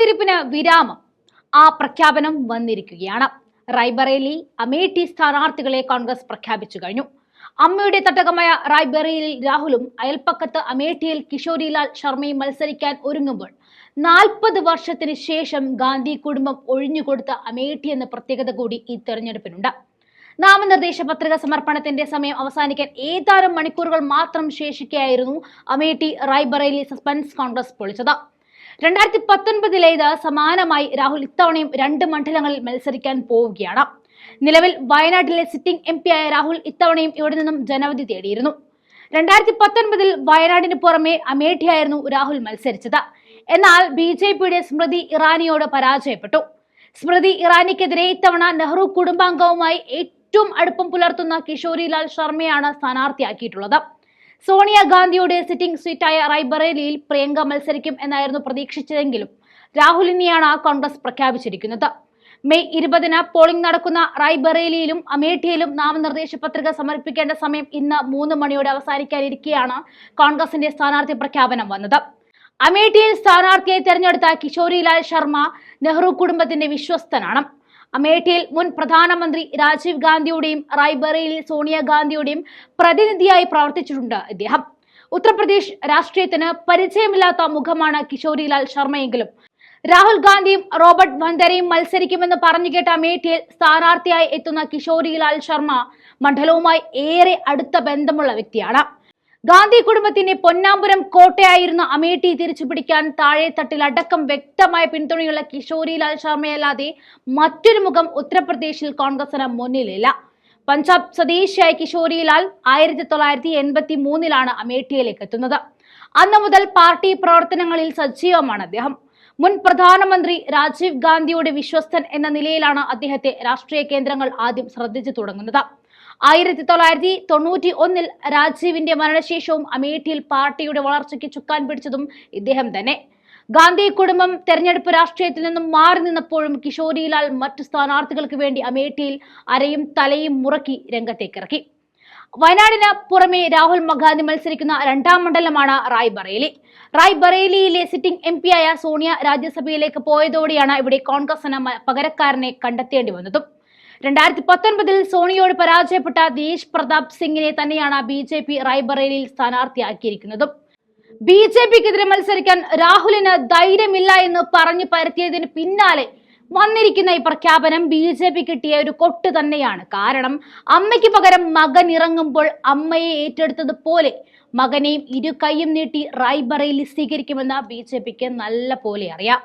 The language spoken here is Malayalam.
കാത്തിരിപ്പിന് വിരാമം. ആ പ്രഖ്യാപനം വന്നിരിക്കുകയാണ്. റായ്ബറേലി, അമേഠി സ്ഥാനാർത്ഥികളെ കോൺഗ്രസ് പ്രഖ്യാപിച്ചു കഴിഞ്ഞു. അമ്മയുടെ തട്ടകമായ റായ്ബറേലിയിൽ രാഹുലും അയൽപ്പക്കത്ത് അമേഠിയിൽ കിഷോരിലാൽ ശർമ്മയും മത്സരിക്കാൻ ഒരുങ്ങുമ്പോൾ 40 വർഷത്തിന് ശേഷം ഗാന്ധി കുടുംബം ഒഴിഞ്ഞുകൊടുത്ത അമേഠി എന്ന പ്രത്യേകത കൂടി ഈ തെരഞ്ഞെടുപ്പിനുണ്ട്. നാമനിർദ്ദേശ പത്രിക സമർപ്പണത്തിന്റെ സമയം അവസാനിക്കാൻ ഏതാനും മണിക്കൂറുകൾ മാത്രം ശേഷിക്കെയായിരുന്നു അമേഠി റായ്ബറേലി സസ്പെൻസ് കോൺഗ്രസ് പൊളിച്ചത്. 2019 സമാനമായി രാഹുൽ ഇത്തവണയും 2 മണ്ഡലങ്ങളിൽ മത്സരിക്കാൻ പോവുകയാണ്. നിലവിൽ വയനാട്ടിലെ സിറ്റിംഗ് MP ആയ രാഹുൽ ഇത്തവണയും ഇവിടെ നിന്നും ജനവിധി തേടിയിരുന്നു. 2019 വയനാടിന് പുറമെ അമേഠിയായിരുന്നു രാഹുൽ മത്സരിച്ചത്. എന്നാൽ BJPയുടെ സ്മൃതി ഇറാനിയോട് പരാജയപ്പെട്ടു. സ്മൃതി ഇറാനിക്കെതിരെ ഇത്തവണ നെഹ്റു കുടുംബാംഗവുമായി ഏറ്റവും അടുപ്പം പുലർത്തുന്ന കിഷോരിലാൽ ശർമ്മയാണ് സ്ഥാനാർത്ഥിയാക്കിയിട്ടുള്ളത്. സോണിയാഗാന്ധിയുടെ സിറ്റിംഗ് സീറ്റായ റായ്ബറേലിയിൽ പ്രിയങ്ക മത്സരിക്കും എന്നായിരുന്നു പ്രതീക്ഷിച്ചതെങ്കിലും രാഹുലിനെയാണ് കോൺഗ്രസ് പ്രഖ്യാപിച്ചിരിക്കുന്നത്. മെയ് 20 പോളിംഗ് നടക്കുന്ന റായ്ബറേലിയിലും അമേഠിയിലും നാമനിർദ്ദേശ പത്രിക സമർപ്പിക്കേണ്ട സമയം ഇന്ന് 3 മണിയോടെ അവസാനിക്കാനിരിക്കെയാണ് കോൺഗ്രസിന്റെ സ്ഥാനാർത്ഥി പ്രഖ്യാപനം വന്നത്. അമേഠിയിൽ സ്ഥാനാർത്ഥിയെ തെരഞ്ഞെടുത്ത കിഷോരിലാൽ ശർമ്മ നെഹ്റു കുടുംബത്തിന്റെ വിശ്വസ്തനാണ്. അമേഠിയിൽ മുൻ പ്രധാനമന്ത്രി രാജീവ് ഗാന്ധിയുടെയും റായ്ബറേലിയിൽ സോണിയാഗാന്ധിയുടെയും പ്രതിനിധിയായി പ്രവർത്തിച്ചിട്ടുണ്ട് ഇദ്ദേഹം. ഉത്തർപ്രദേശ് രാഷ്ട്രീയത്തിന് പരിചയമില്ലാത്ത മുഖമാണ് കിഷോരിലാൽ ശർമ്മയെങ്കിലും രാഹുൽ ഗാന്ധിയും റോബർട്ട് വധേരയും മത്സരിക്കുമെന്ന് പറഞ്ഞു കേട്ട അമേഠിയിൽ സ്ഥാനാർത്ഥിയായി എത്തുന്ന കിഷോരിലാൽ ശർമ്മ മണ്ഡലവുമായി ഏറെ അടുത്ത ബന്ധമുള്ള വ്യക്തിയാണ്. ഗാന്ധി കുടുംബത്തിന്റെ പൊന്നാമ്പുരം കോട്ടയായിരുന്ന അമേഠി തിരിച്ചുപിടിക്കാൻ താഴെത്തട്ടിൽ അടക്കം വ്യക്തമായ പിന്തുണയുള്ള കിഷോരിലാൽ ശർമ്മയല്ലാതെ മറ്റൊരു മുഖം ഉത്തർപ്രദേശിൽ കോൺഗ്രസിന് മുന്നിലില്ല. പഞ്ചാബ് സ്വദേശിയായ കിഷോരിലാൽ 1983 അമേഠിയിലേക്ക് എത്തുന്നത്. അന്നു മുതൽ പാർട്ടി പ്രവർത്തനങ്ങളിൽ സജീവമാണ് അദ്ദേഹം. മുൻ പ്രധാനമന്ത്രി രാജീവ് ഗാന്ധിയുടെ വിശ്വസ്തൻ എന്ന നിലയിലാണ് അദ്ദേഹത്തെ രാഷ്ട്രീയ കേന്ദ്രങ്ങൾ ആദ്യം ശ്രദ്ധിച്ചു തുടങ്ങുന്നത്. 1991 രാജീവിന്റെ മരണശേഷവും അമേഠിയിൽ പാർട്ടിയുടെ വളർച്ചയ്ക്ക് ചുക്കാൻ പിടിച്ചതും ഇദ്ദേഹം തന്നെ. ഗാന്ധി കുടുംബം തെരഞ്ഞെടുപ്പ് രാഷ്ട്രീയത്തിൽ നിന്നും മാറി നിന്നപ്പോഴും കിഷോരിലാൽ മറ്റു സ്ഥാനാർത്ഥികൾക്ക് വേണ്ടി അമേഠിയിൽ അരയും തലയും മുറക്കി രംഗത്തേക്കിറക്കി. വയനാടിന് പുറമെ രാഹുൽ ഗാന്ധി മത്സരിക്കുന്ന 2ാം മണ്ഡലമാണ് റായ്ബറേലി. റായ്ബറേലിയിലെ സിറ്റിംഗ് MP ആയ സോണിയ രാജ്യസഭയിലേക്ക് പോയതോടെയാണ് ഇവിടെ കോൺഗ്രസിന് പകരക്കാരനെ കണ്ടെത്തേണ്ടി വന്നതും. 2019 സോണിയോട് പരാജയപ്പെട്ട ദേശ് പ്രതാപ് സിംഗിനെ തന്നെയാണ് BJP റായ്ബറേലിയിൽ സ്ഥാനാർത്ഥിയാക്കിയിരിക്കുന്നതും. BJPക്കെതിരെ മത്സരിക്കാൻ രാഹുലിന് ധൈര്യമില്ല എന്ന് പറഞ്ഞു പരത്തിയതിന് പിന്നാലെ വന്നിരിക്കുന്ന ഈ പ്രഖ്യാപനം BJP കിട്ടിയ ഒരു കൊട്ട് തന്നെയാണ്. കാരണം അമ്മയ്ക്ക് പകരം മകൻ ഇറങ്ങുമ്പോൾ അമ്മയെ ഏറ്റെടുത്തതുപോലെ മകനെയും 2 കൈയും നീട്ടി റായ്ബറേലി സ്വീകരിക്കുമെന്ന് BJPക്ക് നല്ല പോലെ അറിയാം.